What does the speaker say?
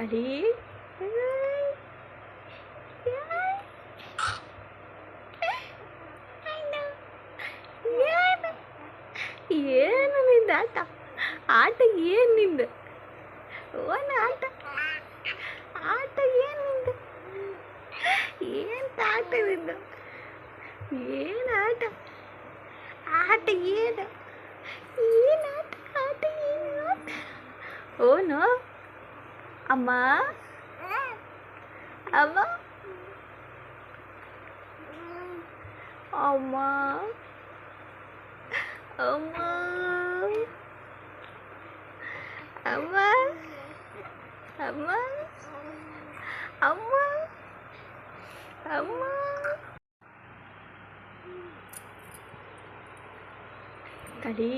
ತಡಿ. ಏನು ನಿಂದ ಆಟ? ಆಟ ಏನು ನಿಂದು? ಓನ ಆಟ ಆಟ ಏನು ನಿಂದು? ಏನು ಆಟ ನಿಂದು? ಏನು ಆಟ? ಆಟ ಏನು? ಏನು ಆಟ? ಆಟ ಏನು? ಓನು ಅಮ್ಮ ಅಮ್ಮ ಅಮ್ಮ ಅಮ್ಮ ಅಮ್ಮ ಅಮ್ಮ ಅಮ್ಮ ಅಮ್ಮ ತಡಿ.